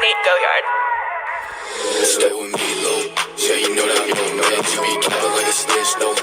Nate Goyard. Stay with me, low. Yeah, you know that, you be capping like a snitch, no.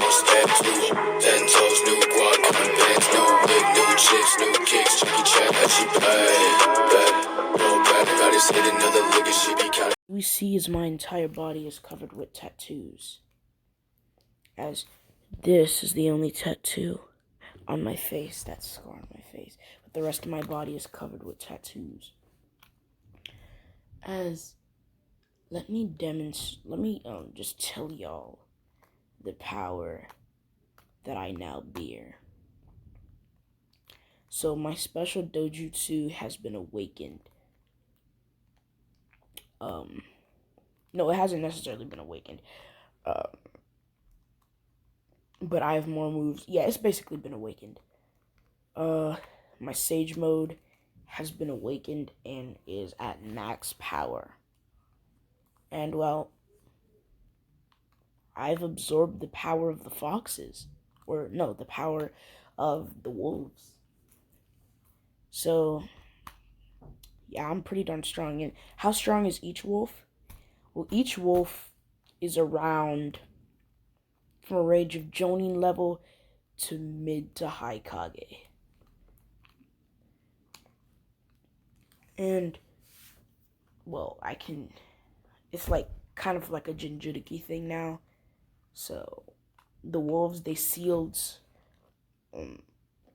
Most tattoo, 10 toes, new guac, coming bands, new wig, new chips, new kicks, Jackie Chan, how she play. Roll back, got his hit another lick and she be counting. We see as my entire body is covered with tattoos, as this is the only tattoo on my face, that scar on my face, but the rest of my body is covered with tattoos. As let me just tell y'all the power that I now bear. So my special dojutsu has been awakened. No, it hasn't necessarily been awakened. But I have more moves. Yeah, it's basically been awakened. My Sage mode has been awakened and is at max power. And, well, I've absorbed the power of the foxes. Or, no, the power of the wolves. So, yeah, I'm pretty darn strong. And how strong is each wolf? Well, each wolf is around from a range of Jonin level to mid to high Kage. And, well, it's like kind of like a Jinjuriki thing now. So, the wolves, they sealed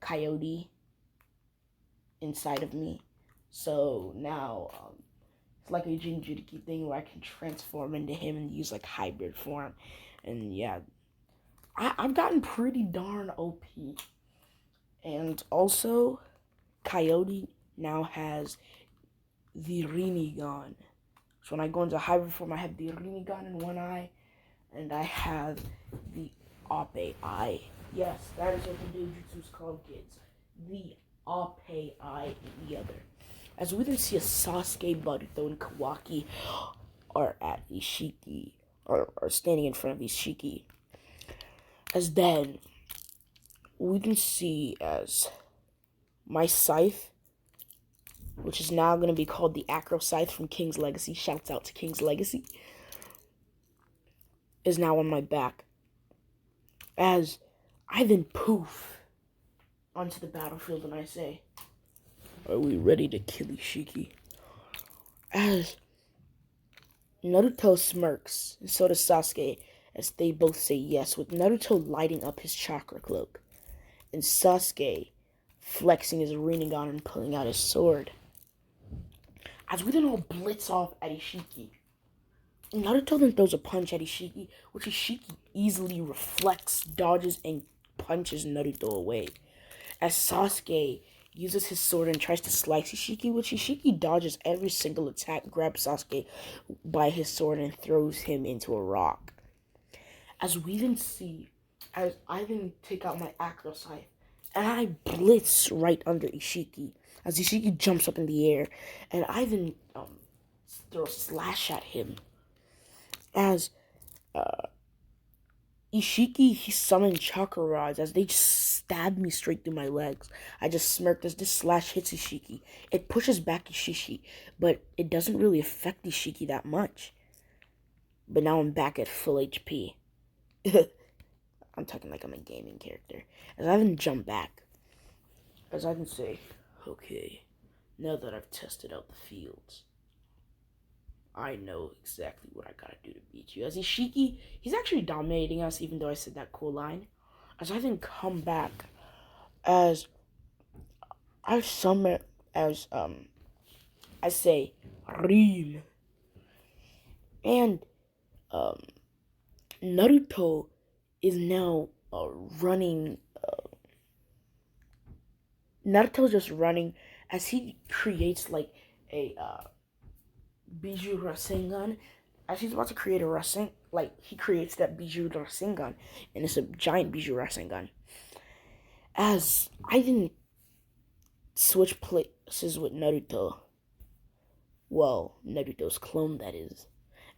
Coyote inside of me. So now it's like a Jinjuriki thing where I can transform into him and use like hybrid form. And yeah, I've gotten pretty darn OP. And also, Coyote now has the Rinnegan. So when I go into hybrid form, I have the Rinnegan in one eye, and I have the Ape eye. Yes, that is what the Dojutsu is called, kids. The Ape eye in the other. As we then see a Sasuke, Boruto, and Kawaki are at Ishiki, or are standing in front of Ishiki. As then, we can see as my scythe, which is now going to be called the Acro Scythe from King's Legacy, shouts out to King's Legacy, is now on my back. As I then poof onto the battlefield and I say, are we ready to kill Ishiki? As Naruto smirks, and so does Sasuke, as they both say yes, with Naruto lighting up his chakra cloak, and Sasuke flexing his Rinnegan and pulling out his sword. As we then all blitz off at Ishiki, Naruto then throws a punch at Ishiki, which Ishiki easily reflects, dodges, and punches Naruto away. As Sasuke uses his sword and tries to slice Ishiki, which Ishiki dodges every single attack, grabs Sasuke by his sword, and throws him into a rock. As we then see, as I then take out my Acro Scythe, and I blitz right under Ishiki, as Ishiki jumps up in the air, and I then throw a slash at him. As Ishiki, he summoned chakra rods as they just stabbed me straight through my legs. I just smirked as this slash hits Ishiki. It pushes back Ishiki, but it doesn't really affect Ishiki that much. But now I'm back at full HP. I'm talking like I'm a gaming character. As I then jump back, as I can say, okay, now that I've tested out the fields, I know exactly what I gotta do to beat you. As Ishiki, he's actually dominating us, even though I said that cool line. As I then come back, as I summon, as I say, Rin. And Naruto is now running. Naruto's just running as he creates like a Bijou Rasengan. As he's about to create a Rasengan, like he creates that Bijou Rasengan, and it's a giant Bijou Rasengan. As I didn't switch places with Naruto. Well, Naruto's clone, that is.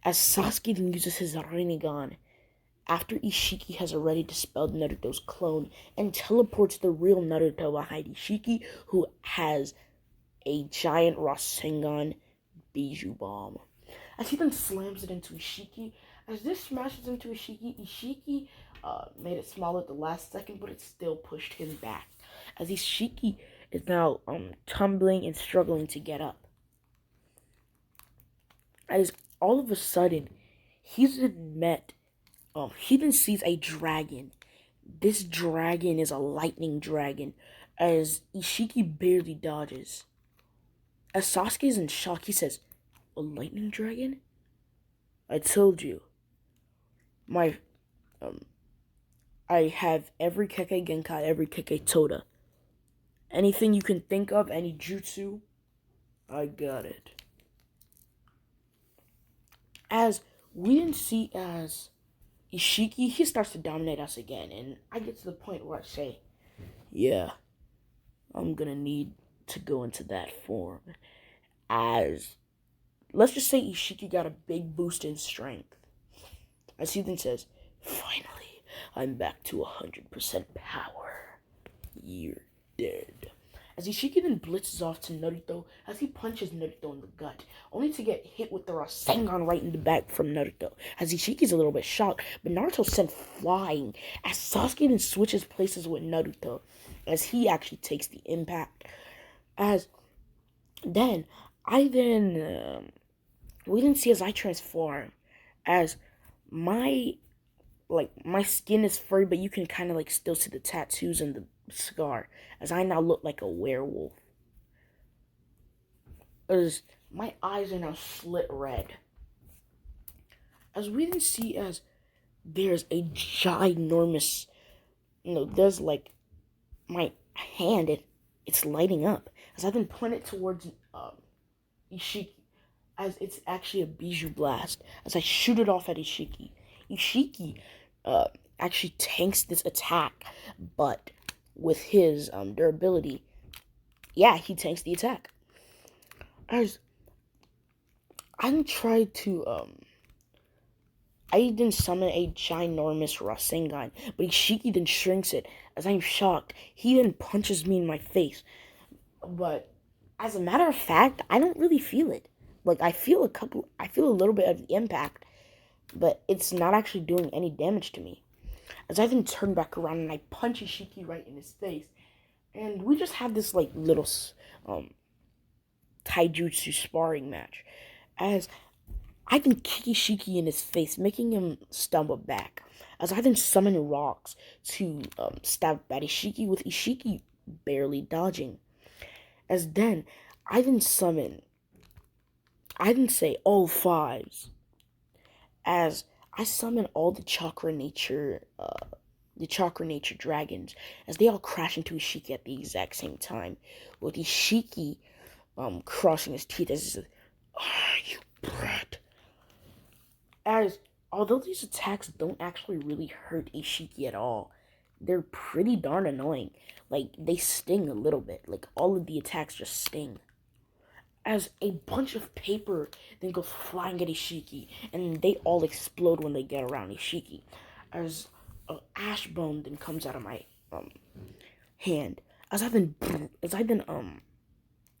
As Sasuke then uses his Rinnegan after Ishiki has already dispelled Naruto's clone and teleports the real Naruto behind Ishiki, who has a giant Rasengan Bijou Bomb. As he then slams it into Ishiki. As this smashes into Ishiki made it smaller at the last second, but it still pushed him back. As Ishiki is now tumbling and struggling to get up. As all of a sudden, he then sees a dragon. This dragon is a lightning dragon, as Ishiki barely dodges. As Sasuke is in shock, he says, "A lightning dragon? I told you. My, I have every Kekkei Genkai, every Kekkei Toda. Anything you can think of, any jutsu, I got it." As we didn't see as Ishiki, he starts to dominate us again, and I get to the point where I say, yeah, I'm gonna need to go into that form. As, let's just say Ishiki got a big boost in strength. As he then says, "Finally, I'm back to 100% power. You're dead." As Ishiki then blitzes off to Naruto, as he punches Naruto in the gut, only to get hit with the Rasengan right in the back from Naruto. As Ishiki's a little bit shocked, but Naruto's sent flying, as Sasuke then switches places with Naruto, as he actually takes the impact. As then, we didn't see as I transform, as my skin is furry, but you can kind of like still see the tattoos and the scar, as I now look like a werewolf. As my eyes are now slit red. As we didn't see as there's a ginormous, there's like my hand, it's lighting up. As I then point it towards Ishiki, as it's actually a Bijou Blast. As I shoot it off at Ishiki. Ishiki actually tanks this attack, but with his durability, yeah, he tanks the attack. As I didn't try to I didn't summon a ginormous Rasengan, but Ishiki then shrinks it. As I'm shocked, he then punches me in my face. But as a matter of fact, I don't really feel it. Like I feel a little bit of the impact, but it's not actually doing any damage to me. As I then turn back around and I punch Ishiki right in his face, and we just have this like little taijutsu sparring match. As I then kick Ishiki in his face, making him stumble back. As I then summon rocks to stab at Ishiki, with Ishiki barely dodging. As then, I then say all fives. As I summon all the chakra nature dragons, as they all crash into Ishiki at the exact same time, with Ishiki crossing his teeth as he says, "You brat." As although these attacks don't actually really hurt Ishiki at all, they're pretty darn annoying. Like, they sting a little bit. Like, all of the attacks just sting. As a bunch of paper then goes flying at Ishiki, and they all explode when they get around Ishiki. As an ash bone then comes out of my hand. As I then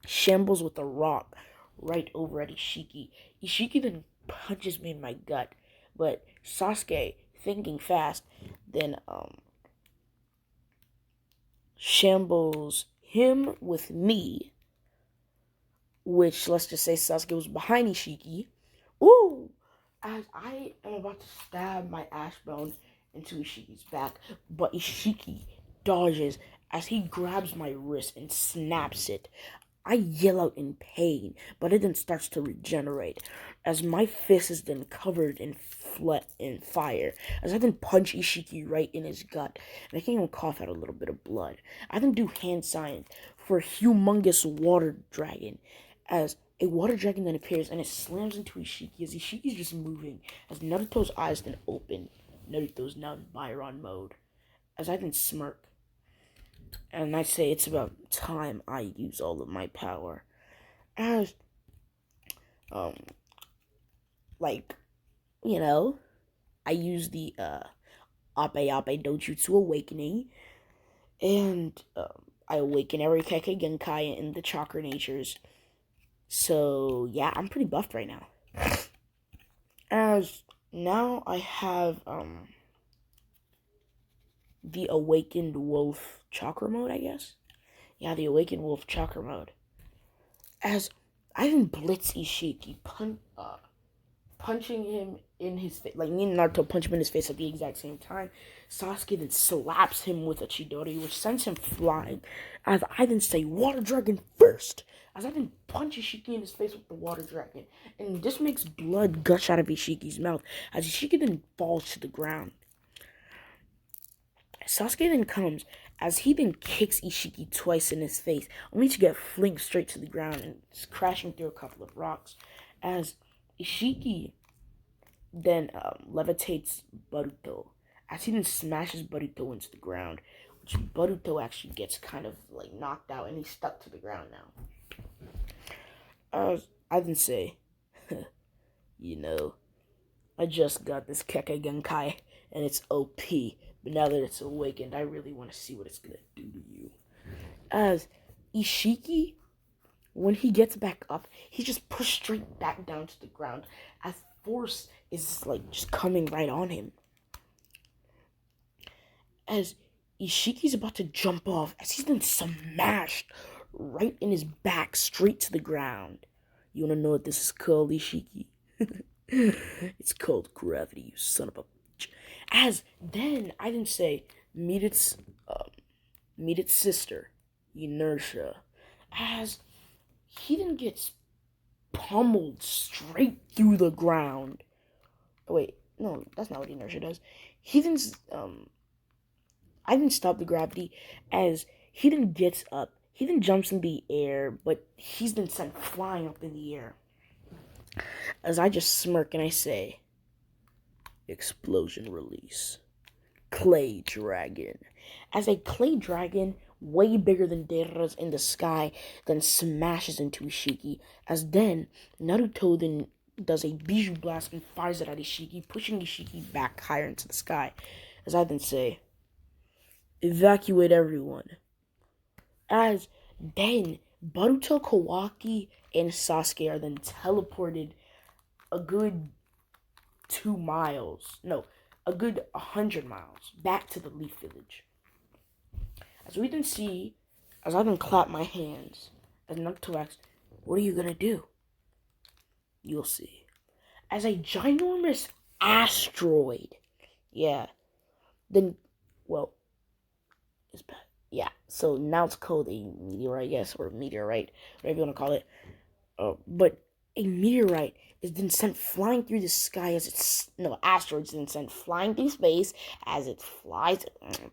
shambles with a rock right over at Ishiki. Ishiki then punches me in my gut, but Sasuke, thinking fast, then shambles him with me, which, let's just say Sasuke was behind Ishiki. Ooh! As I am about to stab my ash bone into Ishiki's back, but Ishiki dodges as he grabs my wrist and snaps it. I yell out in pain, but it then starts to regenerate, as my fist is then covered in fire, as I then punch Ishiki right in his gut, making him cough out a little bit of blood. I then do hand signs for a humongous water dragon, as a water dragon then appears, and it slams into Ishiki, as Ishiki's just moving, as Naruto's eyes then open. Naruto's now in Byron mode, as I then smirk. And I say it's about time I use all of my power. As, I use the, Ape Ape Dojutsu Awakening, and, I awaken every Kekkei Genkai in the chakra natures, So yeah, I'm pretty buffed right now. As now I have the Awakened Wolf Chakra mode, I guess. Yeah, the Awakened Wolf Chakra mode. As I can blitz Ishiki, punching him in his face, like me and Naruto punch him in his face at the exact same time. Sasuke then slaps him with a Chidori, which sends him flying. As I then say, Water Dragon first! As I then punch Ishiki in his face with the Water Dragon. And this makes blood gush out of Ishiki's mouth, as Ishiki then falls to the ground. Sasuke then comes, as he then kicks Ishiki twice in his face, only to get flinged straight to the ground and crashing through a couple of rocks. As Ishiki then levitates Boruto, as he then smashes Boruto into the ground, which Boruto actually gets kind of like knocked out and he's stuck to the ground now. I then say, you know, I just got this Kekkei Genkai and it's OP, but now that it's awakened, I really want to see what it's gonna do to you. As Ishiki, when he gets back up, he just pushed straight back down to the ground as force is like just coming right on him. As Ishiki's about to jump off, as he's been smashed right in his back straight to the ground. You wanna know what this is called, Ishiki? It's called gravity, you son of a bitch. As then I didn't say meet its sister, inertia. As he then gets pummeled straight through the ground. Oh, wait, no, that's not what inertia does. He then I didn't stop the gravity as he then gets up. He then jumps in the air, but he's then sent flying up in the air. As I just smirk and I say, explosion release. Clay Dragon. As a Clay Dragon, way bigger than Deira's in the sky, then smashes into Ishiki. As then, Naruto then does a Bijou Blast and fires it at Ishiki, pushing Ishiki back higher into the sky. As I then say, evacuate everyone. As then, Boruto, Kawaki, and Sasuke are then teleported a good 2 miles. No, a good 100 miles back to the Leaf Village. As we then see, as I then clap my hands, as Naruto asks, what are you gonna do? You'll see. As a ginormous asteroid, yeah, then, well, it's bad. Yeah, so now it's called a meteorite, I guess, or meteorite, whatever you want to call it. But a meteorite is then sent flying through the sky as it's, no, asteroids then sent flying through space as it flies.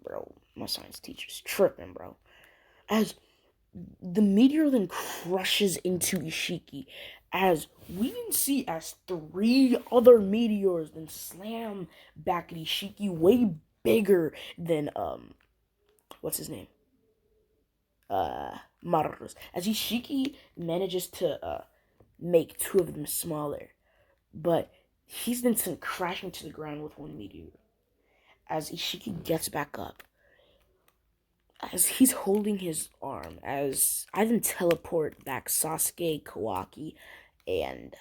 Bro, my science teacher's tripping, bro. As the meteor then crushes into Ishiki, as we can see as 3 other meteors then slam back at Ishiki, way bigger than what's his name? Maru's. As Ishiki manages to make 2 of them smaller, but he's then sent crashing to the ground with 1 meteor. As Ishiki gets back up, as he's holding his arm, as I then teleport back Sasuke, Kawaki, and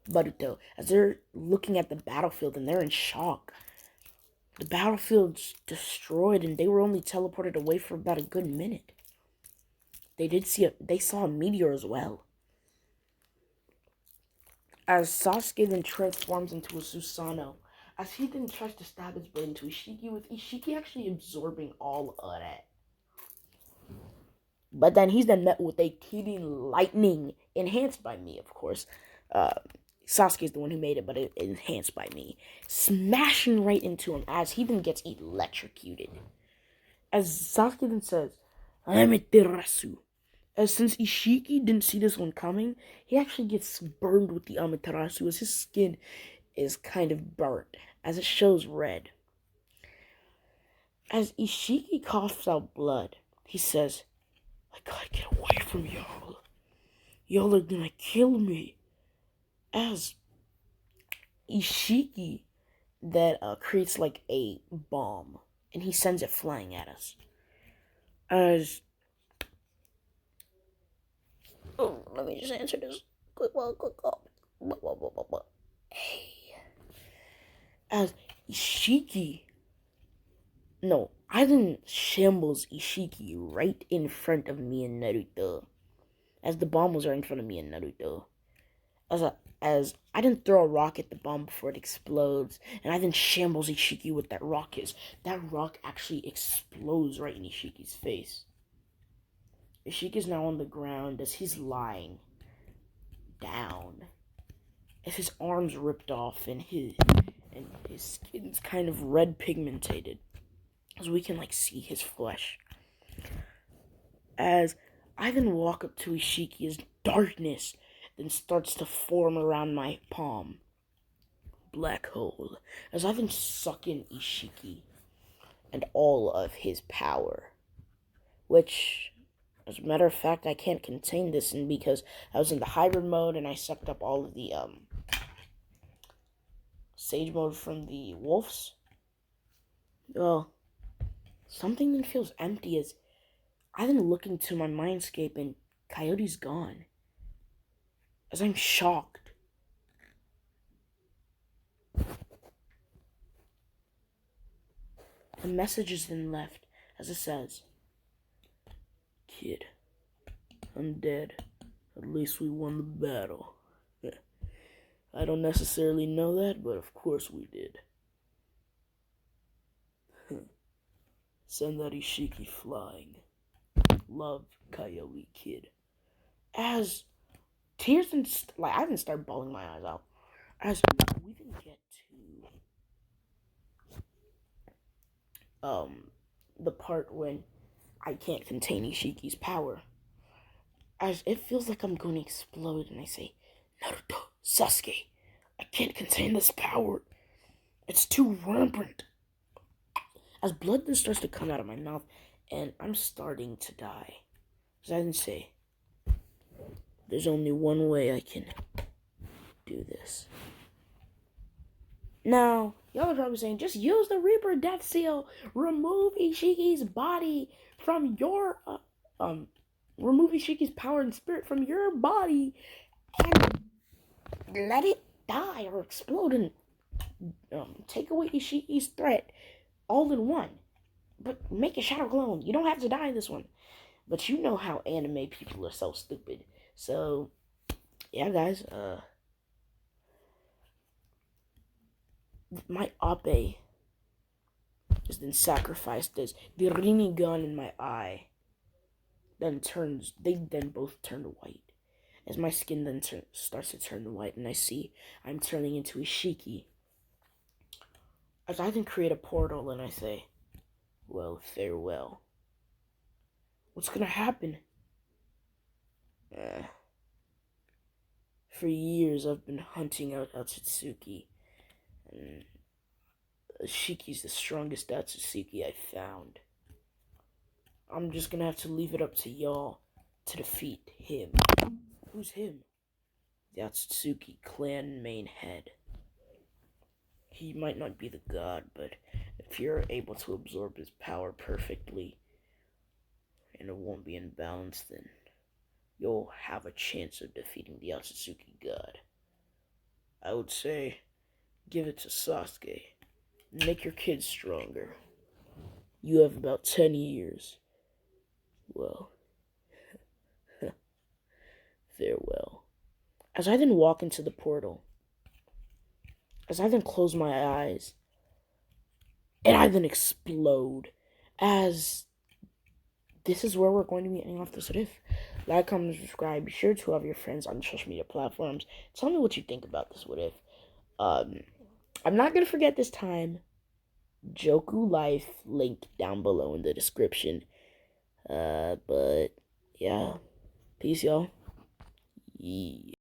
Boruto, as they're looking at the battlefield and they're in shock. The battlefield's destroyed and they were only teleported away for about a good minute. They saw a meteor as well. As Sasuke then transforms into a Susanoo, as he then tries to stab his blade into Ishiki, with Ishiki actually absorbing all of that. But then he's then met with a Kirin Lightning, enhanced by me, of course. Sasuke's the one who made it, but it enhanced by me. Smashing right into him as he then gets electrocuted. As Sasuke then says, Amaterasu. As since Ishiki didn't see this one coming, he actually gets burned with the Amaterasu as his skin is kind of burnt, as it shows red. As Ishiki coughs out blood, he says, I gotta get away from y'all. Y'all are gonna kill me. As Ishiki that creates like a bomb, and he sends it flying at us. As Oh, let me just answer this. Quick. Hey. As Ishiki. No, Aizen shambles Ishiki right in front of me and Naruto. As the bomb was right in front of me and Naruto. As I didn't throw a rock at the bomb before it explodes, and I then shambles Ishiki with that rock. That rock actually explodes right in Ishiki's face. Ishiki's now on the ground as he's lying down. As his arms ripped off and his skin's kind of red pigmented. As we can see his flesh. As I then walk up to Ishiki as darkness then starts to form around my palm. Black hole. As I then suck in Ishiki and all of his power. Which, as a matter of fact, I can't contain this and because I was in the hybrid mode and I sucked up all of the sage mode from the wolves. Well, something then feels empty as I then look into my mindscape and Coyote's gone. As I'm shocked. The message is then left as it says, "Kid, I'm dead. At least we won the battle." I don't necessarily know that, but of course we did. Send that Ishiki flying. Love, Coyote Kid. As tears and I didn't start bawling my eyes out. As we didn't get to the part when I can't contain Ishiki's power. As it feels like I'm going to explode, and I say, "Naruto, Sasuke, I can't contain this power. It's too rampant." As blood then starts to come out of my mouth, and I'm starting to die. As I then say, "There's only one way I can do this." Now, y'all are probably saying, just use the Reaper Death Seal. Remove Ishiki's body from your, remove Ishiki's power and spirit from your body and let it die or explode and take away Ishiki's threat all in one. But make a shadow clone. You don't have to die this one. But you know how anime people are so stupid. So, yeah, guys, my Ape is then sacrificed as the Rinnegan in my eye they then both turn white. As my skin then starts to turn white and I see I'm turning into Ishiki. As I then create a portal and I say, "Well, farewell." What's gonna happen? For years I've been hunting out Otsutsuki, and Ishiki's the strongest Otsutsuki I've found. I'm just gonna have to leave it up to y'all to defeat him. Who's him? The Otsutsuki clan main head. He might not be the god, but if you're able to absorb his power perfectly, and it won't be imbalanced, then you'll have a chance of defeating the Otsutsuki god. I would say, give it to Sasuke. Make your kids stronger. You have about 10 years. Well, farewell. As I then walk into the portal, as I then close my eyes, and I then explode, as this is where we're going to be ending off this riff. Like, comment, subscribe. Be sure to have your friends on social media platforms. Tell me what you think about this what if. I'm not going to forget this time. Joku Life, link down below in the description. But, yeah. Peace, y'all. Yeah.